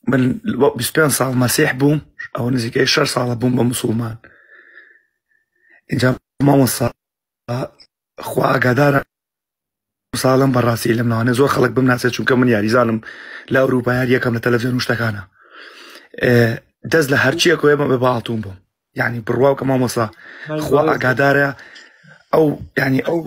من 25 سال مسيح بوم او نزيكي 10 سال بوم بمسلمان اینجا مامۆستا خوا ئاگادارە ساڵم بەڕاستی لەم ناوانێ زۆر خەڵک بمناسێت چونکە من یاریزانم لە ئەوروپا یاری یەکەم لە تەلەڤیزیۆن و شتەکانە دەست لە هەرچیەک بە باڵتوم بووم یعنی بڕواو کە مامۆستا خوا ئاگادارە ئەو یعنی ئەو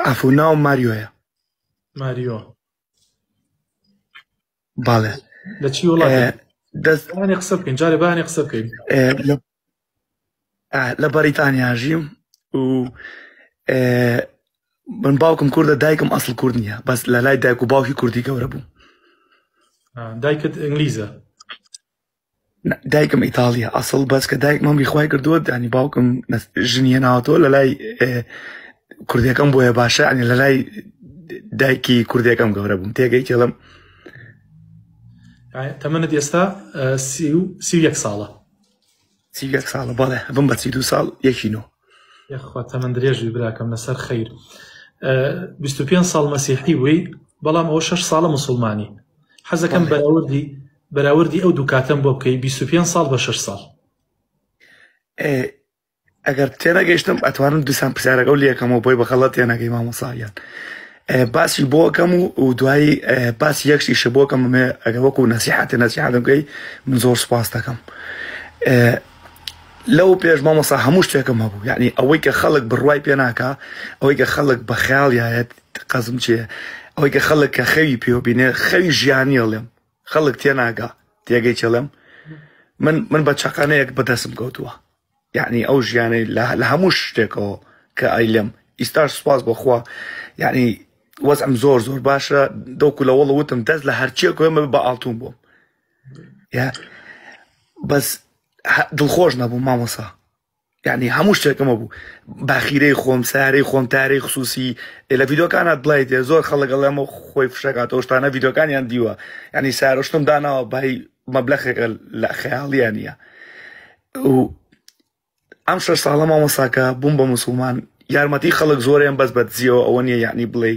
ئافو ناوم ماریۆیە ماریۆ باڵێ لە چی وڵاتی بانی قسە بکەین جارێ بانی قسە بکەین لە بەریتانیا ژیم و من باوکم کوردە دایکم ئەسڵ کورد نییە بەس لە لای دایک و باوکی کوردی گەورە بوو دایکت ئینگلیزە دایکم ئیتالیە ئەسڵ بەس کە دایک مەمری خوای کردووە ینی باوکم ژنیە ناوەتەوە لە لای کوردیەکەم بۆیە باشە ینی لە لای دایکی کوردیەکەم گەورە بووم تێگەی تێڵم تەمەنت ئێستا 31 ساڵە 31 ساڵە بەڵێ بم بە 32 ساڵ یەکی نۆ یخوا تەمەن درێژی براکەم لەسەر خەیر 25 ساڵ مەسیحی بووی بەڵام ئەوە 6 ساڵە مسلمانی حەزەکەم بەراوردی ئەو دوو کاتەم بۆ بکەی 25 ساڵ بە 6 ساڵ ئەگەر تێنەگەیشتم ئەتوانم دووسان پرسیارەکە و لێکەمەوە بۆی بەخەڵەت تێنەگەی مامۆسایان باسی بۆکەم و دوایی باسی یەکشیشە بۆکەم ئەگە وەکو نەسیحەتم بکەی من زۆر سوپاس دەکەم لەو پێش مامۆستا هەموو شتێکم هەبوو یعنی ئەوەی کە خەڵک بڕوای پێ ناکە ئەوەی کە خەڵک بە خەیاڵیایەت قەزم چیە ئەوەی کە خەڵک کە خەوی پێوە بینێ خەوی ژیانی ئەڵێم خەڵک تێناگا تێگەی چێڵێم من بە چەقانەیەک بەدەستم کەوتووە یعنی ئەو ژیانەی لە هەموو شتێکەوە کە ئەیلێم ئیستاش سوپاس بەخوا یعنی وەزعم زۆر زۆر باشە دەوکو لە وەڵە وتم دەست لە هەرچیەک بە ئاڵتوم بووم بەس دڵخۆش نەبوو مامۆسا یعنی هەموو شتێکمە بوو باخیرەی خۆم سارەی خۆم تارەی خصوصی لە ڤیدۆکانات بڵیت زۆر خەڵک ئەڵێمە خۆی فشەکاتەوە شتانە ڤیدۆکانیان دیوە یعنی سارۆشتم داناوە بای مەبلەخێکە لە خەیاڵیان نییە و ئەم 6 ساڵە مامۆساکە بووم بە مسلمان یارمەتی خەڵک زۆریان بەس بەدزیەوە ئەوە نییە یعنی بڵێ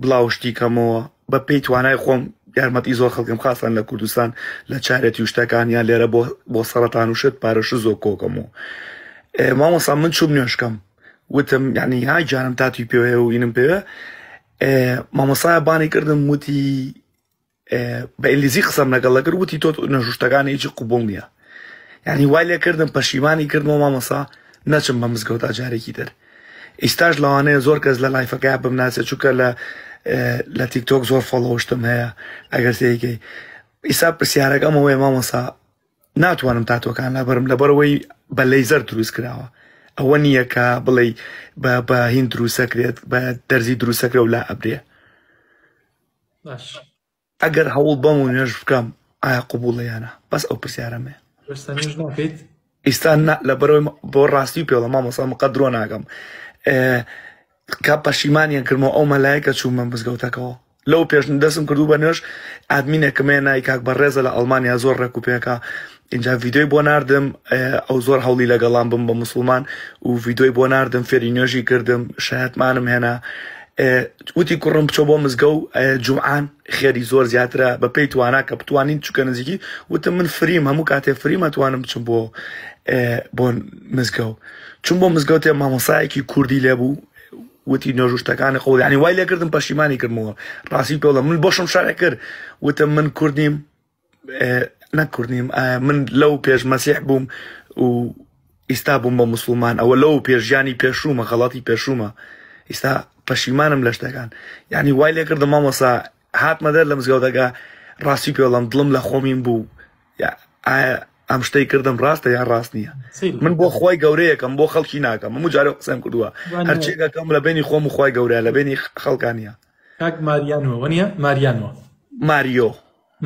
بڵاو شتی کەمەوە بە پێی توانای خۆم یارمەتی زۆر خەڵکم خاستان لە کوردستان لە چارەتی و شتەکانیان لێرە بۆ سەرەتان و شت پارەش زۆر کۆکەمەوە مامۆسا من چوم نوێشکەم وتم یعنی های جانم تاتوی پێوەیە و ئینم پێوە مامۆسایە بانی کردم وتی بە ئینگلیزی قسەم لەگەڵ کرد وتی تۆ نەژوشتەکانی هیچی قوبوڵ نییە یعنی وای لێ کردم پەشیمانی کردمەوە مامۆسا نەچم بە مزگەوت جارێکی تر ئیستاش لەوانەیە زۆر کەس لە لایفەکە بمناسێت چونکە لە تیکتۆک زۆر فۆڵۆشتم هەیە ئەگەر سێیکەی ئیسا پرسیارەکەم ئەوەیە مامۆسا ناتوانم تاتۆکان لەبەرم لەبەرەوەی بە لەیزەر دروست کراوە ئەوە نییە کە بڵێ بە هین دروستەکرێت بە دەرزی دروستەکرێ و لا ئەبرێ ئەگەر هەوڵ بەم و نوێژ بکەم ئایا قوبوڵە یانە بەس ئەو پرسیارەمێ ئیستا لەبەرەوەی بۆ ڕاستی پێڵە مامۆسا مقەت درۆ ناکەم کە پەشیمانیان کردمەوە ئەو مەلایەکە چوومە مزگەوتەکەەوە لەو پێش دەستم کردو بە نوێژ ئادمینێکمێ نای کاک بەڕێزە لە ئەڵمانیا زۆر ڕێکوپێکە اینجا ڤیدۆی بۆ ناردم ئەو زۆر هەوڵی لەگەڵام بم بە مسلمان و ڤیدۆی بۆ ناردم فێری نوێژی کردم شایەتمانم هێنا وتی کوڕم بچۆ بۆ مزگە و جومعان خێری زۆر زیاترە بە پێی توانە کە بتوانین چووکە نزیکی وتم من فریم هەموو کاتێ فریم ئەتوانم بچم بۆ مزگە و چون بۆ مزگەوتێ مامۆسایەکی کوردی لێبوو وتی نۆژوشتەکانی قوڵ ینی وای لێ کردم پەشیمانی کردمەوە ڕاستی پێڵە من بۆشم شارە کرد وتم من کوردنیم نەکوردنیم من لەو پێش مەسیح بووم و ئیستا بووم بە مسلمان ئەوە لەو پێشیانی پێشومە خەڵاتی پێشومە ئیستا پەشیمانم لە شتەکان یعنی وای لێ کردم مامۆسا هاتمە دەر لە مزگەوتەکە ڕاستی پێڵم دڵم لە خۆمین بوو ئەم شتەی کردم ڕاستە یان ڕاست نییە من بۆ خۆی گەورەیەکەم بۆ خەڵکی ناکەم هەموو جارێ قسەم کردووە هەرچێکەکەم لە بینی خۆم و خۆی گەورەیە لە بینی خەڵکانیە کاک ماریانۆ نییە ماریانۆ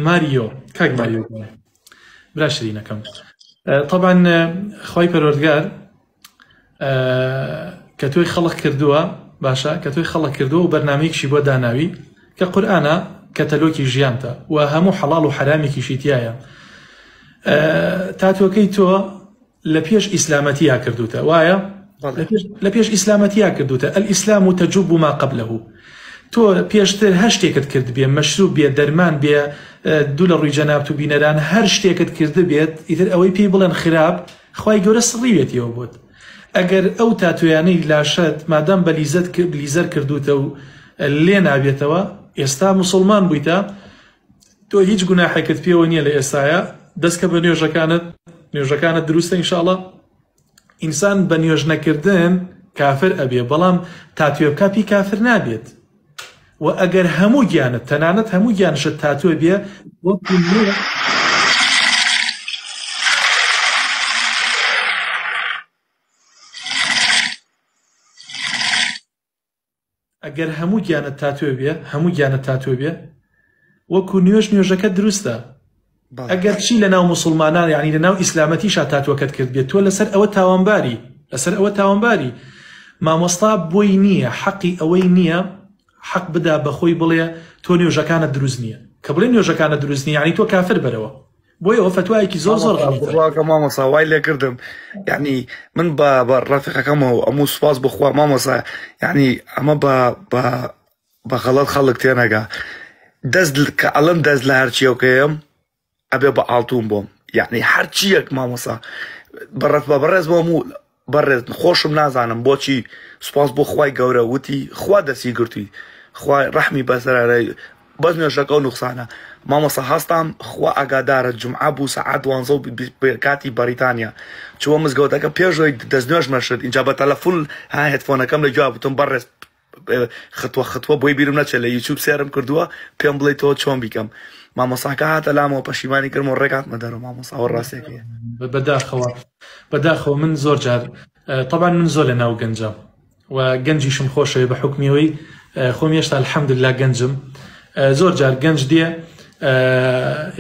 ماریۆ کاک ماریۆ برا شرینەکەم طبعا خۆی پەروەردگار کە تۆی خەڵق کردووە باشە کە تۆی خەڵق کردووە و بەرنامەیەکشی بۆ داناوی کە قورئانە کەتەلۆکی ژیانتە و هەموو حەڵاڵ و حرامێکیشی تایە تاتۆکەی تۆ لە پێش ئیسلامەتیا کردوتە وایە لە پێش ئیسلامەتیا کردوتە ئەلئیسلام تەجوب ما قبله تۆ پێشتر هەر شتێکت کرد بێ مەشروب بێ دەرمان بێ دوو لە ڕووی جەنابەت و بینەران هەر شتێکت کرد بێت ئیتر ئەوەی پێی بڵێن خراپ خوای گەورە سڕیوێتیەوە بۆت ئەگەر ئەو تاتویانەی لاشت مادام بە لیزەر کردوتە و لێ نابێتەوە ئێستا موسڵمان بوویتە تۆ هیچ گوناحێکت پێوە نییە لە ئێستاە دەستکە بە نوێژەکانت دروستە ئینشاءڵڵا ئینسان بە نوێژ نەکردن کافر ئەبێ بەڵام تاتوێ بکاپی کافر نابێت و ئەگەر هەموو گیانت تەنانەت هەموو گیانشت تاتوێ بێ ئەگەر هەموو گیانت تاتوێ بێ وەکو نوێژەکە دروستە ئەگەر چی لە ناو موسڵمانان یعنی لە ناو ئیسلامەتیشا تاتوەکەت کرد بێت تۆ لەسەر ئەوە تاوانباری مامۆستا بۆی نییە حەقی ئەوەی نییە حەق بدا بەخۆی بڵێ تۆ نوێژەکانت دروست نییە کە بڵێ نوێژەکانت دروست نییە یعنی تۆ کافر بەرەوە بۆی ئەوە فتوایەکی زۆر ڕاکە مامۆستا وای لێ کردم یعنی من بە ڕەفیقەکەمەوە ئەموو سوپاس بخوا مامۆستا یعنی ئەمە بە غەڵەت خەڵک تێنەگا کە ئەڵم دەست لە هەرچیەوەکەم ئەبێ بە ئاڵتوم بۆم یعنی هەرچیەک مامۆستا بەڕێز بۆم و بەڕێز خۆشم نازانم بۆچی سوپاس بۆ خوای گەورە وتی خوا دەستی گرتووی خوای ڕەحمی بەسەرە بەس نوێژەکە و نوقسانە مامۆستا هەستام خوا ئاگادارە جومعە بوو سەعات 12 کاتی بەریتانیا چووە مزگەوتەکە پێشەوەی دەست نوێژمە شت اینجا بە تەلەفۆن هێدفۆنەکەم لە گوێ بوتم بەڕێز خطوە بۆی بیرم نەچێت لە یوتیوب سێرم کردووە پێم بڵێ تۆ چۆن بیکەم مامۆستاکە هاتە لامەوە پەشیمانی کردم و ڕێکاتمە دەرەوە مامۆستاوە ڕاستێکەیە بەداخەوە من زۆر جار طبعا من زۆر لە ناو گەنجەم و گەنجیشم خۆشەوێ بە حکمیەوەی خۆم هێشتا الحەمدوللا گەنجم زۆر جار گەنج دێ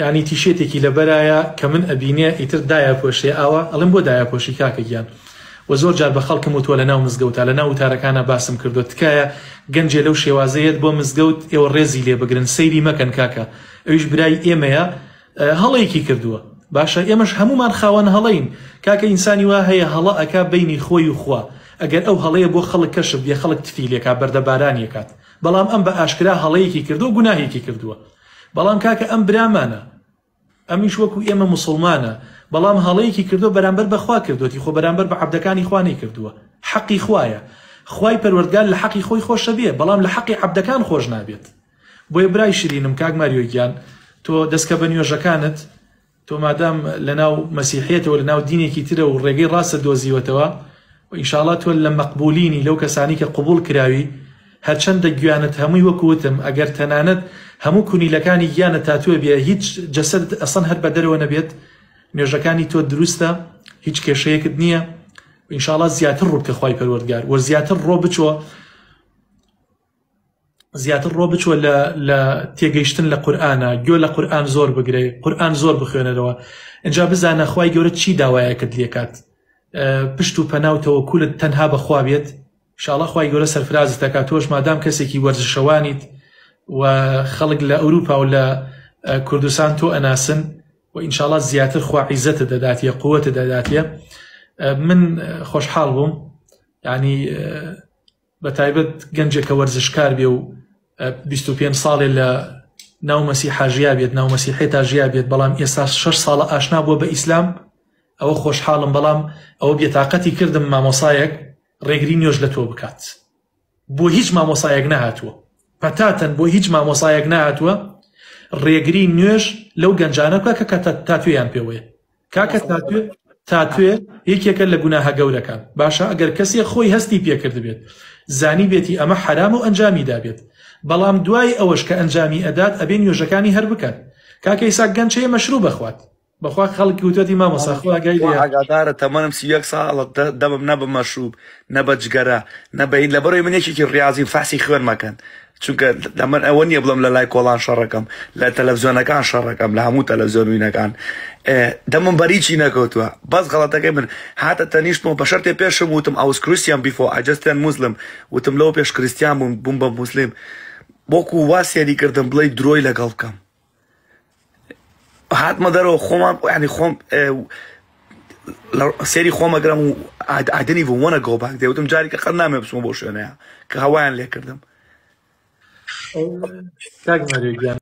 ینی تیشێتێکی لەبەرایە کە من ئەبینێ ئیتر دایە پۆشێ ئاوە ئەڵم بۆ دایە پۆشی کاکە گیان و زۆر جار بە خەڵکم وتووە لە ناو مزگەوتە لە ناو وتارەکانە باسم کردو تکایە گەنجێ لەو شێوازەیەت بۆ مزگەوت ئێوە ڕێزی لێ بگرن سەیری مەکەن کاکە ئەویش برای ئێمەیە هەڵەیەکی کردووە باشە ئێمەش هەمومان خاوەن هەڵەین کاکە ئینسانی وا هەیە هەڵە ئەکا بینی خۆی و خوا ئەگەر ئەو هەڵەیە بۆ خەڵک کەشف بێ خەڵک تفیلێکا بەردەبارانیەکات بەڵام ئەم بە ئاشکرا هەڵەیەکی کردو گوناهێکی کردووە بەڵام کاکە ئەم برامانە ئەمیش وەکو ئێمە موسڵمانە بەڵام هەڵەیەکی کردو بەرامبەر بەخوا کردوەتی خۆ بەرامبەر بە عەبدەکانی خوانەی کردووە حەقی خوایە خوای پەروەردگار لە حەقی خۆی خۆشە بێ بەڵام لە حەقی عەبدەکان خۆش نابێت بۆیە برای شیرینم کاک ماریۆگیان تۆ دەستکە بە نوێژەکانت تۆ مادام لە ناو مەسیحیەتەوە لە ناو دینێکی ترە و ڕێگەی ڕاستە دۆزیوەتەوە و ئینشاڵڵا تۆ لە مەقبولینی لەو کەسانی کە قبول کراوی هەرچەندە گویانت هەمووی وەکوتم ئەگەر تەنانەت هەموو کونیلەکانی گیانە تاتوێ بێ هیچ جەسەد ئەسەن هەر بە دەرەوە نەبێت نوێژەکانی تۆ دروستە هیچ کێشەیەکت نییە ئینشاڵڵا زیاتر ڕوو بکە خوای پەروەردگار وە زیاتر ڕۆ بچوە لە تێگەیشتن لە قورئانە گوێ لە قورئان زۆر بگرێ قورئان زۆر بخوێنەرەوە اینجا بزانە خوای گەورە چی داوایەکەت لێکات پشت و پەناوتەوە کولت تەنها بەخوا بێت ئینشاڵڵا خوای گەورە سەرفرازت دەکات تۆش مادام کەسێکی وەرزشەوانیت و خەڵک لە ئەوروپا و لە کوردستان تۆ ئەناسن و ئینشاڵڵا زیاتر خوا عیزەتە دەداتیە قووەتە دەداتیە من خۆشحاڵ بووم ینی بەتایبەت گەنجێکە وەرزشکار بێ و 25 ساڵێ لە ناو مەسیحا ژیا بێت ناو مەسیحێتا ژیا بێت بەڵام ئێستا 6 ساڵە ئاشنا بووە بە ئیسلام ئەوە خۆشحاڵم بەڵام ئەوە بێتاقەتی کردم مامۆسایەک ڕێگری نوێژ لە تۆ بکات بۆ هیچ مامۆسایەک نەهاتووە پەتاتەن بۆ هیچ مامۆسایەک نەهاتووە ڕێگری نوێژ لەو گەنجانە بکە کە تاتوێیان پێوەیە کاکە تاتوێ یەکێکە لە گوناهە گەورەکان باشە ئەگەر کەسێ خۆی هەستی پێکرد بێت زانی بێتی ئەمە حرام و ئەنجامی دابێت بەڵام دوای ئەوەش کە ئەنجامی ئەدات ئەبێ نوێژەکانی هەر بکەن کاکە ئیسا گەنجەیە مەشروع بەخوات بەخوا خەڵکی وتوەتی مامۆستا خۆ ئاگای لێ ئاگادارە تەمەنم 31 ساڵە دەبم نە بە مەشروب نە بە جگەرە نە بە لەبەرەوەی من یەکێکی ڕاضی فاسی خوێن مەکەن چونکە لەمن ئەوە نییە بڵم لە لای کۆڵان شەڕەکەم لە تەلەڤیزیۆنەکان شەڕەکەم لە هەموو تەلەڤیزیۆنینەکان دەمم بەریچی نەکەوتووە بەس غەڵەتەکەی من هاتە تەنیشتمەوە بە شەرتێ پێشم وتم ئەوس کریستیان بیفۆ ئاجەستیان موسلم وتم لەوە پێش کریستیان بووم بە موسلیم بۆکو وا سێری کردم بڵێ درۆی لەگەڵ بکەم هاتمە دەرەوە خۆمان ینی خۆم سێری خۆمەگرم و ئادنی بوو وەنە گۆباک دەوتم جارێکە قەت نامێ بچمە بۆ شوێنەیە کە هەوایان لێ کردم کاک مەریۆ گیان